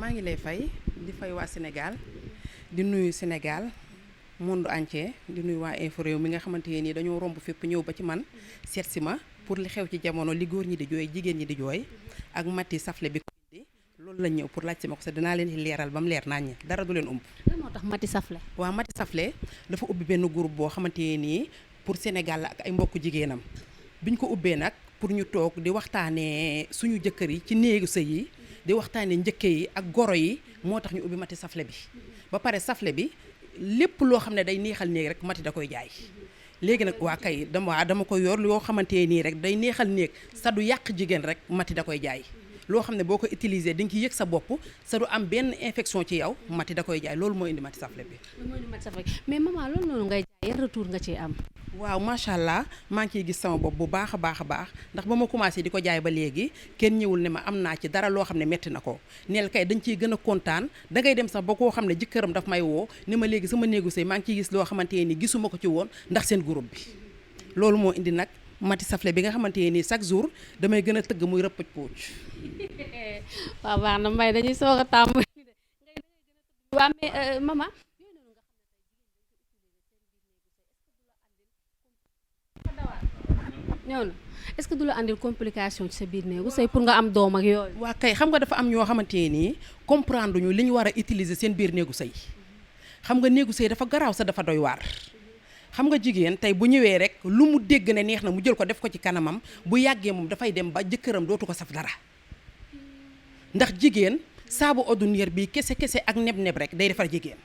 maa ngi lay fay di fay waa Sénégal di nuyu Sénégal monde entier di nuyu waa Infos Réew mi nga xamante ne nii dañoo romb fépp ñëw ba ci man seet si ma pour li xew ci jamono li góor ñi di jooy jigéen ñi di jooy ak Maty Saflé bi ko indi loolu lañ ñëw pour laaj si ma ko sax dinaa leen ci leeral ba mu leer naññ dara du leen umb. lan moo tax Maty Saflé. waaw Maty Saflé dafa ubbi benn groupe boo xamante ne nii pour Sénégal la ak ay mbokku jigéenam biñ ko ubbee nag pour ñu toog di waxtaanee suñu jëkkër yi ci néegu sëy yi di waxtaanee njëkke yi ak goro yi moo tax ñu ubbi Maty Saflé bi ba pare Saflé bi lépp loo xam ne day neexal néeg rek Maty da koy jaay léegi nag waa kay dama ko yor yoo xamante nii rek day neexal néeg sa du yàq jigéen rek Maty da koy jaay loo xam ne boo ko utiliser di nga ci yëg sa bopp sa du am benn infection ci yow Maty da koy jaay loolu moo indi Maty Saflé bi. loolu moo indi Maty Saflé mais maman loolu noonu ngay jaay yan retour nga ciy am. waaw macha allah maa ngi ciy gis sama bopp bu baax a baax a baax ndax ba ma commencé di ko jaay ba léegi kenn ñëwul ne ma am naa ci dara loo xam ne metti na ko neel kay dañ ciy gën a kontaan dangay dem sax ba koo xam ne jëkkëram daf may woo ni ma léegi sama néegu sëy maa ngi ciy gis loo xamante ni gisuma ko ci woon ndax seen groupe bi loolu moo indi nag Maty Saflé bi nga xamante ni chaque jour damay gën a tëgg muy rëppëj pooc. waaw baax na Mbaye dañuy soog a tàmm waaw mais maman ñëw na est-ce que du la andil complication ci sa biir néegu sëy pour nga am doom ak yooyu. waa kay xam nga dafa am ñoo xamante nii comprendre ñu li ñu war a utiliser seen biir néegu sëy xam nga néegu sëy dafa garaaw sa dafa doy waar xam nga jigéen tey bu ñëwee rek lu mu dégg ne neex na mu jël ko def ko ci kanamam bu yàggee moom dafay dem ba jëkkëram dootu ko saf dara ndax jigéen saabu ordinaire bi kese ak neb-neb rek day defar jigéen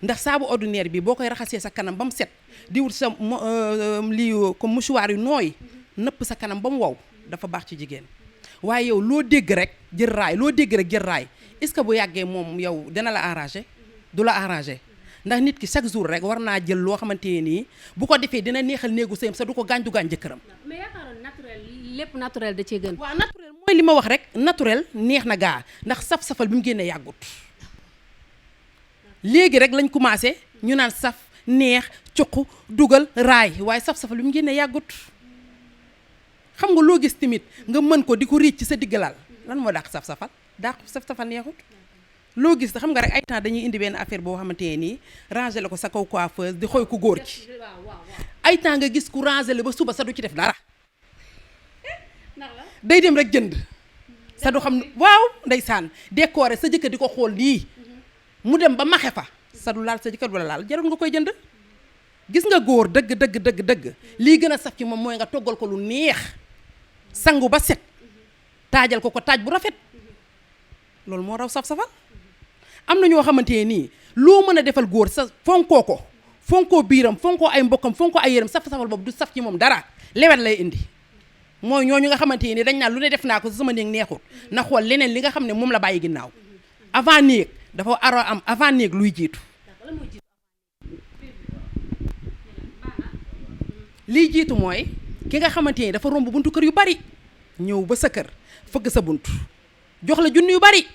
ndax saabu ordinaire bi boo koy raxasee sa kanam ba mu set di wut sa lii comme mouchoir yu nooy nëpp sa kanam ba mu wow dafa baax ci jigéen waaye yow loo dégg rek jël raay loo dégg rek jël raay est-ce que bu yàggee moom yow dina la arranger du la arranger ndax nit ki chaque jour rek war naa jël loo xamante ne nii bu ko defee dina neexal néegu sëyam sa du ko gaañ jëkkëram. mais yaakaaroon naturel lépp naturel da cee gën. waaw naturel mooy li ma wax rek naturel neex na gaa ndax saf-safal bi mu génnee yàggut léegi rek lañ commencé ñu naan saf neex cuq dugal raay waaye saf-safal bi mu génnee yàggut xam nga loo gis tamit nga mën ko di ko riic ci sa diggalal lan moo dàq saf-safal dàq saf-safal neexut loo gis xam nga rek ay temps dañuy indi benn affaire boo xamante ne nii ranger la ko sa kaw coiffeuse di xooy ku góor ki ay temps nga gis ku ranger la ba suba sa du ci def dara day dem rek jënd sa du xam waaw ndeysaan décorer sa jëkkër di ko xool nii mu dem ba maxe fa sa du laal sa jëkkër du la laal jarul nga koy jënd gis nga góor dëgg lii gën a saf ci moom mooy nga toggal ko lu neex sangu ba set taajal ko taaj bu rafet loolu moo raw saf-safal am na ñoo xamante ne nii loo mën a defal góor sa fonkoo biiram fonkoo ay mbokkam fonkoo ay yéram saf-safal boobu du saf ci moom dara lewet lay indi mooy ñooñu nga xamante ni dañ naan lu ne def naa ko sama néeg neexul na xool leneen li nga xam ne moom la bàyyi ginnaaw avant néeg dafa aro am avant néeg luy jiitu liy jiitu mooy ki nga xamante ni dafa romb buntu kër yu bari ñëw ba sa kër fëgg sa bunt jox la junni yu bari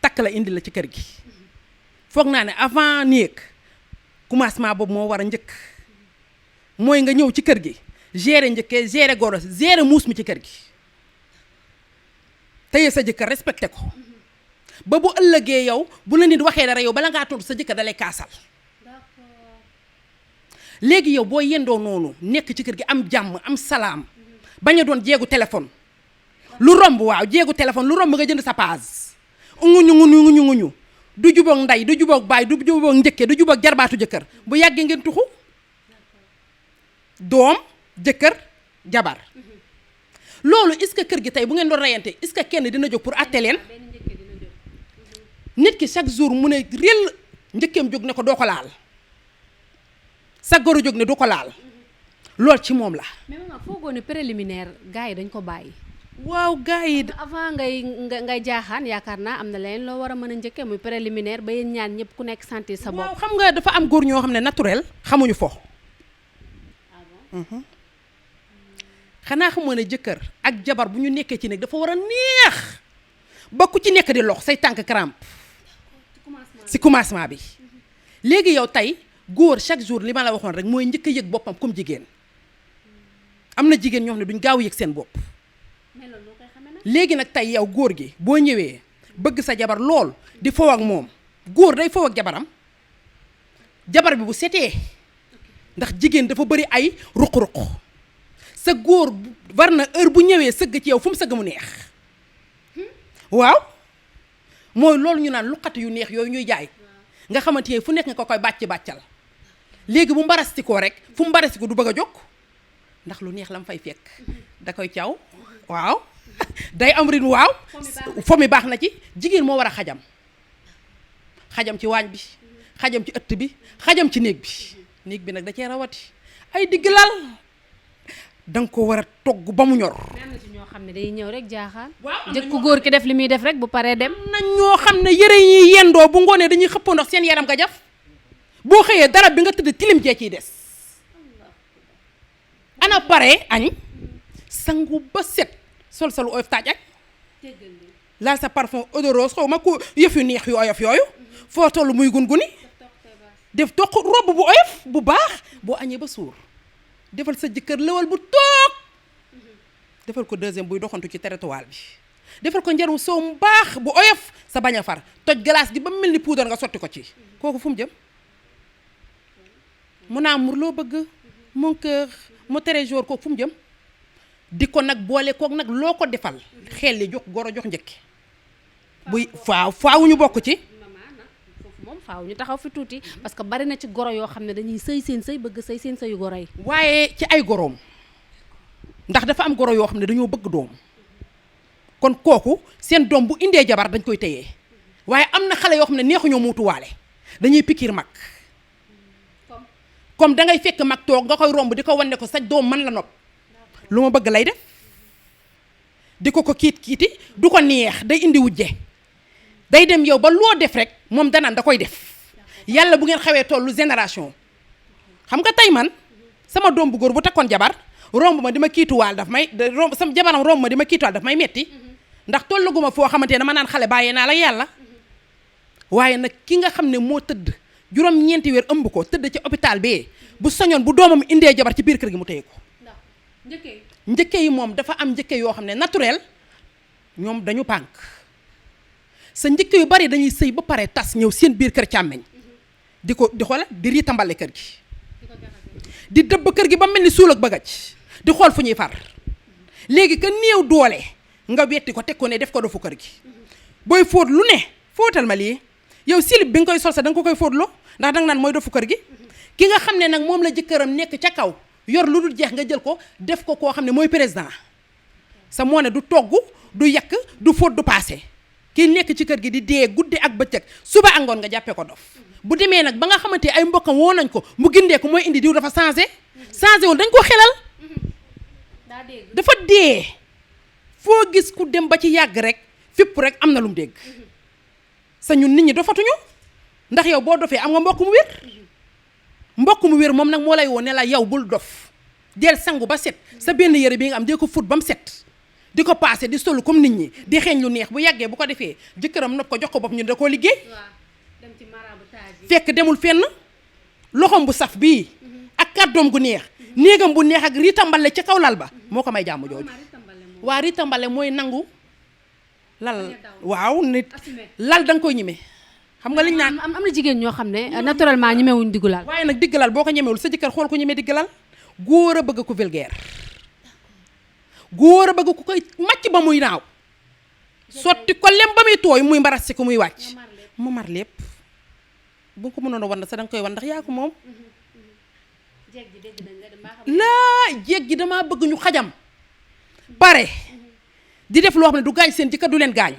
takk la indi la ci kër gi foog naa ne avant néeg commencement boobu moo war a njëkk mooy nga ñëw ci kër gi gérer njëkkee gérer goro gérer muus mi ci kër gi téye sa jëkkër respecté ko ba bu ëllëgee yow bu la nit waxee dara yow bala ngaa tontu sa jëkkër dalay kaasal léegi yow boo yendoo noonu nekk ci kër gi am jàmm am salaam bañ a doon jeegu téléphone lu romb waaw jeegu téléphone lu romb nga jënd sa paas nguñu du jubóog ndey du jubóog baay du jubóog njëkke du jubóog jarbaatu jëkkër bu yàggee ngeen tuxu doom jëkkër jabar loolu est-ce que kër gi tey bu ngeen doon reyante est-ce que kenn dina jóg pour àtte leen nit ki chaque jour mu ne réel njëkkeem jóg ne ko doo ko laal sa goro jóg ne du ko laal loolu ci moom la. mais maman foogoo ne préliminaire gars yi dañ ko bàyyi. waaw gars yi avant ngay jaaxaan yaakaar naa am na leneen loo war a mën a njëkkee muy préliminaire ba yéen ñaan ñëpp ku nekk sentir sa bopp. waaw xam nga dafa am góor ñoo xam ne naturel xamuñu fo. xanaa xamoo ne jëkkër ak jabar bu ñu nekkee ci nekk dafa war a neex ba ku ci nekk di lox say tànk crampe ci commencement bi léegi yow tey góor chaque jour li ma la waxoon rek mooy njëkk a yëg boppam comme jigéen am na jigéen ñoo xam ne duñ gaaw yëg seen bopp léegi nag tey yow góor gi boo ñëwee bëgg sa jabar lool di foo ak moom góor day foo ak jabaram jabar bi bu setee ndax jigéen dafa bëri ay ruq-ruq sa góor war na heure bu ñëwee sëgg ci yow fu mu sëgg mu neex waaw mooy loolu ñu naan luqati yu neex yooyu ñuy jaay nga xamante ne fu nekk nga ko koy bàccal léegi bu mbarastikoo rek fu mu mbarastikoo du bëgg a jóg ndax lu neex la mu fay fekk da koy caw waaw day am rin waaw fo mi baax na ci jigéen moo war a xajam ci waañ bi xajam ci ëtt bi xajam ci néeg bi nag da cee rawati ay digg lal danga ko war a togg ba mu ñor. am na ci ñoo xam ne day ñëw rek jaaxaan. waaw jëkk ku góor ki def li muy def rek bu paree dem. am na ñoo xam ne yëre yi yendoo bu ngoonee dañuy xëppoo ndox seen yaram nga jaf boo xëyee dara bi nga tëdd tilim cee ciy des ana pare añ sangu ba set sol lu oyof taaj ak laal sa parfum odorose xaw ma ko yëf yu neex yu oyof yooyu foo toll muy gunguni def toq robe bu oyof bu baax boo añee ba suur defal sa jëkkër lëwal bu toog defal ko deuxième buy doxantu ci territoire bi defal ko njarum soow mu baax bu oyof sa bañ a far toj glace gi ba mel ni poudre nga sotti ko ci kooku fu mu jëm mu naa mur loo bëgg mon cœur mu tere jour kooku fu mu jëm di ko nag boole kook nag loo ko defal xel li jox goro jox njëkki buy faaw ñu bokk ci moom faaw ñu taxaw fi tuuti parce que bari na ci goro yoo xam ne dañuy sëy seen sëy bëgg sëy seen sëyu goro yi waaye ci ay goroom ndax dafa am goro yoo xam ne dañoo bëgg doom kon kooku seen doom bu indee jabar dañ koy téye waaye am na xale yoo xam ne neexuñoo muutuwaale dañuy pikiir mag comme dangay fekk mag toog nga koy romb di ko wan ne ko sa doom man la nopp lu ma bëgg lay def di ko kiiti du ko neex day indi wujje day dem yow ba loo def rek moom danaan da koy def yàlla bu ngeen xawee tollu génération xam nga tey man sama doom bu góor bu takkoon jabar romb ma di ma kiituwaal daf may sama jabaram romb ma di ma kiituwaal daf may metti ndax tollaguma foo xamante ne dama naan xale bàyyee naa la yàlla waaye nag ki nga xam ne moo tëdd juróom-ñeenti weer ëmb ko tëdd ci hôpital bee bu soñoon bu doomam indee jabar ci biir kër gi mu téye ko njëkke yi moom dafa am njëkke yoo xam ne naturel ñoom dañu pànk sa njëkk yu bari dañuy sëy ba pare tas ñëw seen biir kër càmmeñ di xoolal di riitambale kër gi di dëbb kër gi ba mel ni suul ak bagaj di xool fu ñuy far léegi ka néew doole nga wetti ko teg ko ne def ko dofu kër gi booy fóot lu ne fóotal ma lii yow silib bi nga koy sol sa da nga ko koy fóotloo ndax danga naan mooy dofu kër gi ki nga xam ne nag moom la jëkkëram nekk ca kaw yor lu dul jeex nga jël ko def ko koo xam ne mooy président sa moo ne du togg du yàq du fóot du paase kii nekk ci kër gi di dee guddi ak bëccëg suba angoon nga jàppee ko dof bu demee nag ba nga xamante ay mbokkam woo nañ ko mu gindee ko mooy indi diw dafa changé woon dañ ko xelal dafa dee foo gis ku dem ba ci yàgg rek fépp rek am na lu mu dégg sa ñun nit ñi dofatuñu ndax yow boo dofee am nga mbokk mu wér moom nag moo lay woo ne la yow bul dof del sangu ba set sa benn yére bi nga am dee ko fóot ba mu set di ko paase di solu comme nit ñi di xeeñ lu neex bu yàggee bu ko defee jëkkëram nopp ko jox ko bopp ñu da koo liggéey fekk demul fenn loxoom bu saf bii ak kàddoom gu neex néegam bu neex ak ritambale ca kaw lal ba moo ko may jàmm jooju waa ritambale mooy nangu lal waaw nit lal da nga koy ñime xam nga liñ naan am na jigéen ñoo xam ne naturellement ñemewuñ diggu lal waaye nag digg lal boo ko ñemewul sa jëkkër xool ko ñeme digg lal góor a bëgg ko vulgaire góor a bëgg ku koy màcc ba muy naaw sotti ko lem ba muy tooy muy mbaras si ko muy wàcc mu mar lépp bu ko mënoon a wan sa danga koy wan ndax yaa ko moom laa jéeg gi damaa bëgg ñu xajam pare di def loo xam ne du gaañ seen jëkkër du leen gaañ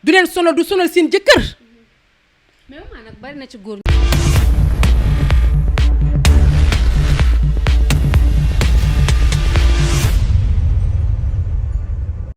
du leen sonal du sonal seen jëkkër mais nag bari na ci góor